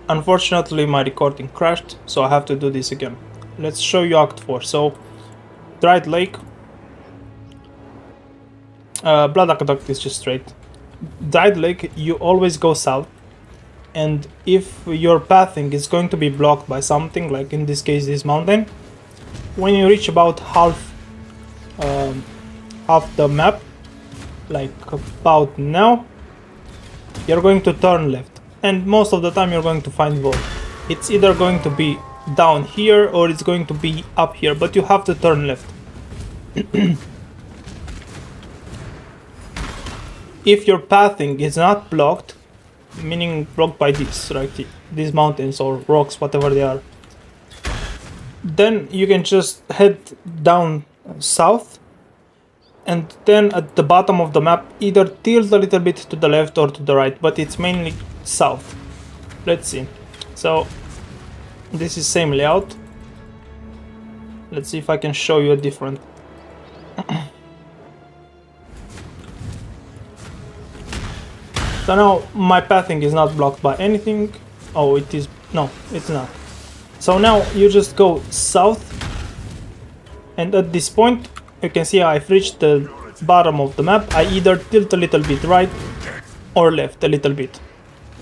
Unfortunately my recording crashed, so I have to do this again. Let's show you Act 4. So, Dried Lake. Blood Aqueduct is just straight. Dried Lake, you always go south. And if your pathing is going to be blocked by something, like in this case this mountain, when you reach about half the map, like about now, you're going to turn left. And most of the time you're going to find Vault. It's either going to be down here or it's going to be up here, but you have to turn left. If your pathing is not blocked, meaning blocked by this, right, these mountains or rocks, whatever they are, then you can just head down south, and then at the bottom of the map either tilt a little bit to the left or to the right, but it's mainly south. Let's see. So this is same layout. Let's see if I can show you a different. So now my pathing is not blocked by anything. Oh, it is. No, it's not. So now you just go south, and at this point you can see I've reached the bottom of the map. I either tilt a little bit right or left a little bit.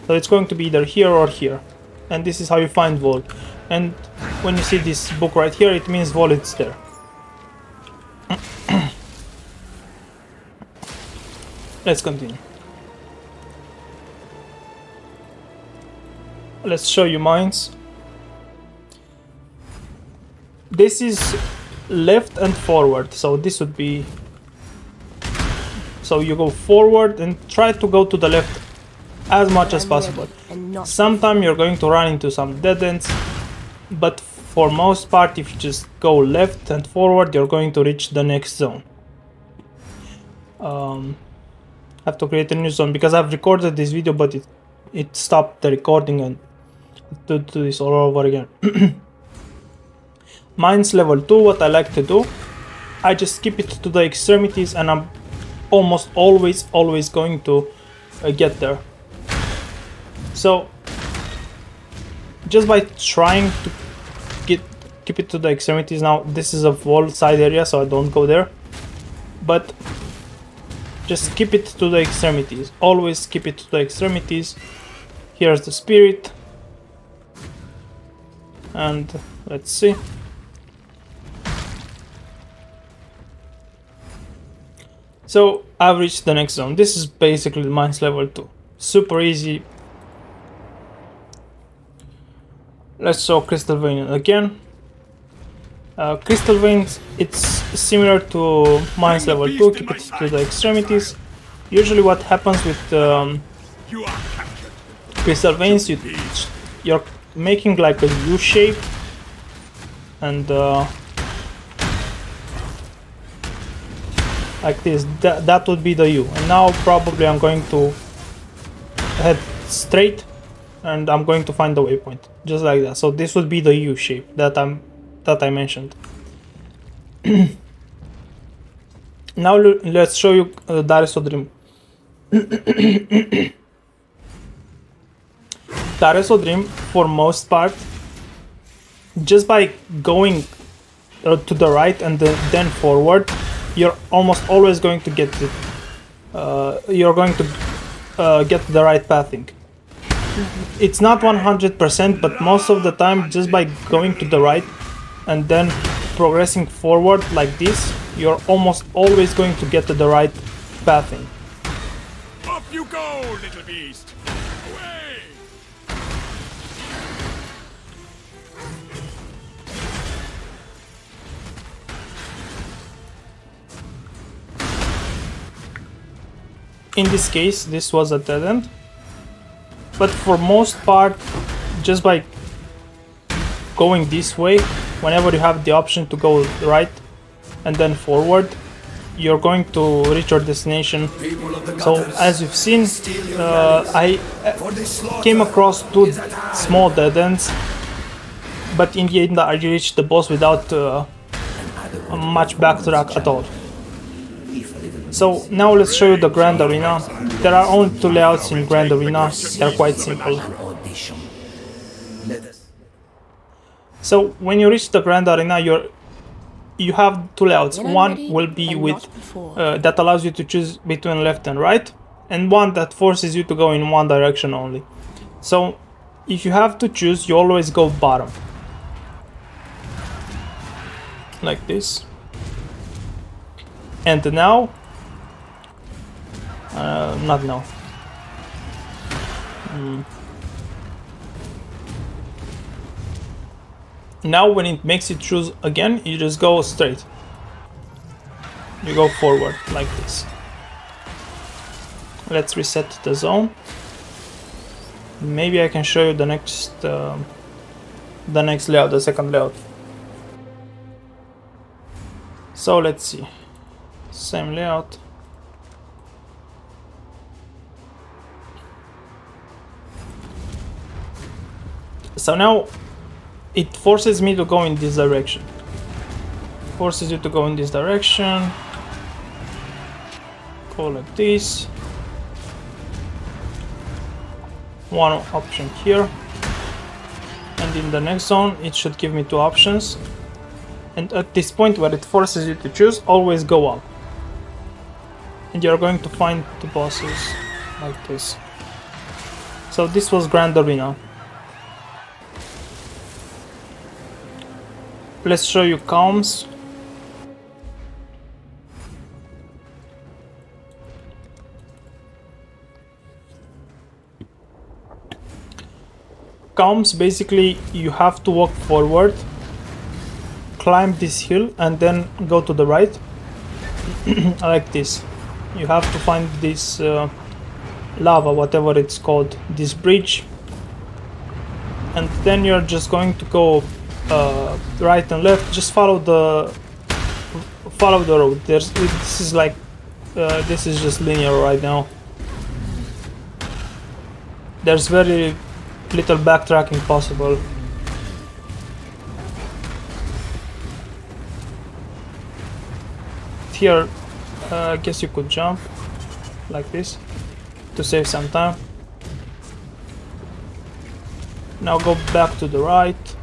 So it's going to be either here or here. And this is how you find Vol. And when you see this book right here, it means Vol is there. Let's continue. Let's show you mines. This is left and forward, so this would be, so you go forward and try to go to the left as much as possible. Sometimes you're going to run into some dead ends, but for most part if you just go left and forward, you're going to reach the next zone. I have to create a new zone because I've recorded this video, but it stopped the recording and to do this all over again. Mines level 2, what I like to do, I just skip it to the extremities and I'm almost always going to get there. So just by trying to keep it to the extremities, now this is a wall side area so I don't go there, but just keep it to the extremities, always keep it to the extremities. Here's the spirit, and let's see. So I've reached the next zone. This is basically the mines level 2. Super easy. Let's show Crystal Vein again. Crystal Veins, it's similar to mines level 2, keep it to the extremities. Usually what happens with Crystal Veins, you're making like a U shape, and like this, that would be the U. And now probably I'm going to head straight and I'm going to find the waypoint, just like that. So this would be the U shape that I mentioned. Now let's show you Darreso Dream. Darreso Dream, for most part, just by going to the right and then forward, you're almost always going to get it. You're going to get the right pathing. It's not 100%, but most of the time, just by going to the right and then progressing forward like this, you're almost always going to get to the right pathing. Off you go, little beast! Away! In this case, this was a dead end, but for most part, just by going this way, whenever you have the option to go right and then forward, you're going to reach your destination. So as you've seen, I came across 2 small dead ends, but in the end I reached the boss without much backtrack at all. So now let's show you the Grand Arena. There are only 2 layouts in Grand Arena, they're quite simple. So when you reach the Grand Arena, you have two layouts. When I'm One ready, will be and with not before. that allows you to choose between left and right, and one that forces you to go in one direction only. So if you have to choose, you always go bottom, like this. And now, not now. Now when it makes you choose again, you just go straight. You go forward like this. Let's reset the zone. Maybe I can show you the next layout, the second layout. So let's see. Same layout. So now it forces me to go in this direction. Forces you to go in this direction. Go like this. One option here. And in the next zone it should give me two options. And at this point where it forces you to choose, always go up. And you're going to find the bosses like this. So this was Grand Arena. Let's show you Kaom's. Kaom's basically you have to walk forward, climb this hill and then go to the right like this. You have to find this lava, whatever it's called, this bridge, and then you're just going to go right and left. Just follow the road. This is like this is just linear right now. There's very little backtracking possible. Here I guess you could jump like this to save some time. Now go back to the right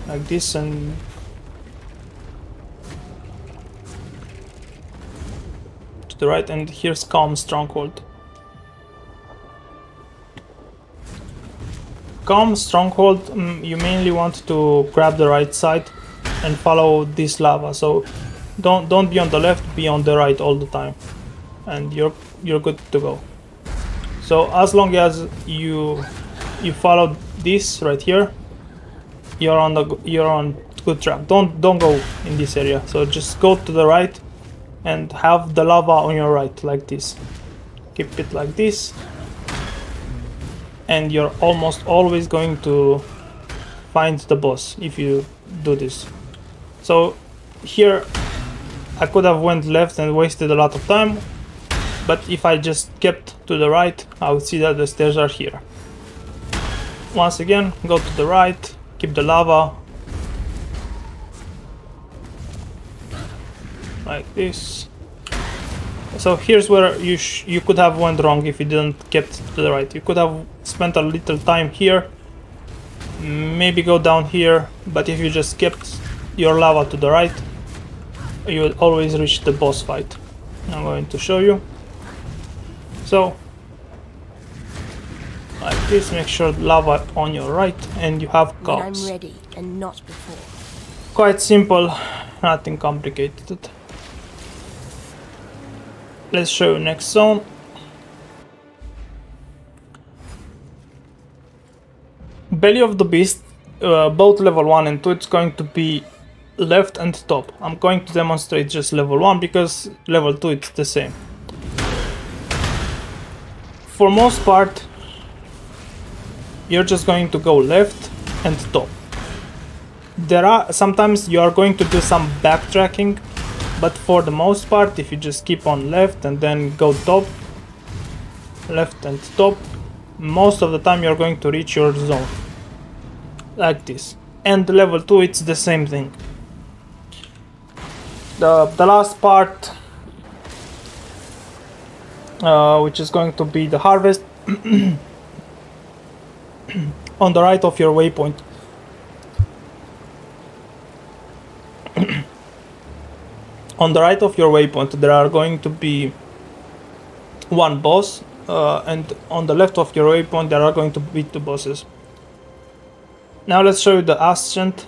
like this and to the right, and here's Kaom Stronghold. Kaom Stronghold, you mainly want to grab the right side and follow this lava. So don't be on the left, be on the right all the time, and you're good to go. So as long as you follow this right here, you're on good track. Don't go in this area. So just go to the right and have the lava on your right like this. Keep it like this, and you're almost always going to find the boss if you do this. So here I could have went left and wasted a lot of time, but if I just kept to the right, I would see that the stairs are here. Once again, go to the right, keep the lava like this. So here's where you could have went wrong if you didn't kept to the right. You could have spent a little time here, maybe go down here, but if you just kept your lava to the right, you would always reach the boss fight. I'm going to show you. So like this, make sure lava on your right, and you have When cops. I'm ready and not before. Quite simple, nothing complicated. Let's show you next zone. Belly of the Beast, both level 1 and 2, it's going to be left and top. I'm going to demonstrate just level 1 because level 2 it's the same. For most part, you're just going to go left and top. There are sometimes you are going to do some backtracking, but for the most part, if you just keep on left and then go top, left and top, most of the time you're going to reach your zone like this. And level 2 it's the same thing. The last part, which is going to be the harvest, on the right of your waypoint. On the right of your waypoint there are going to be one boss, and on the left of your waypoint there are going to be two bosses. Now let's show you the ascent,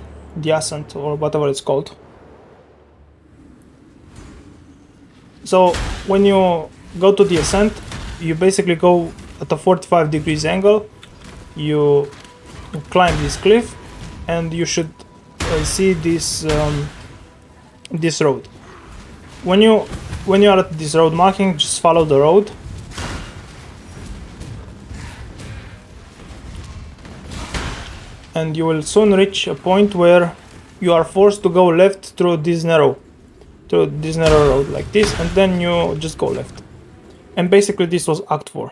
or whatever it's called. So when you go to the ascent, you basically go at a 45 degrees angle, you climb this cliff, and you should see this this road. When you are at this road marking, just follow the road. And you will soon reach a point where you are forced to go left through this narrow road like this, and then you just go left. And basically this was Act 4.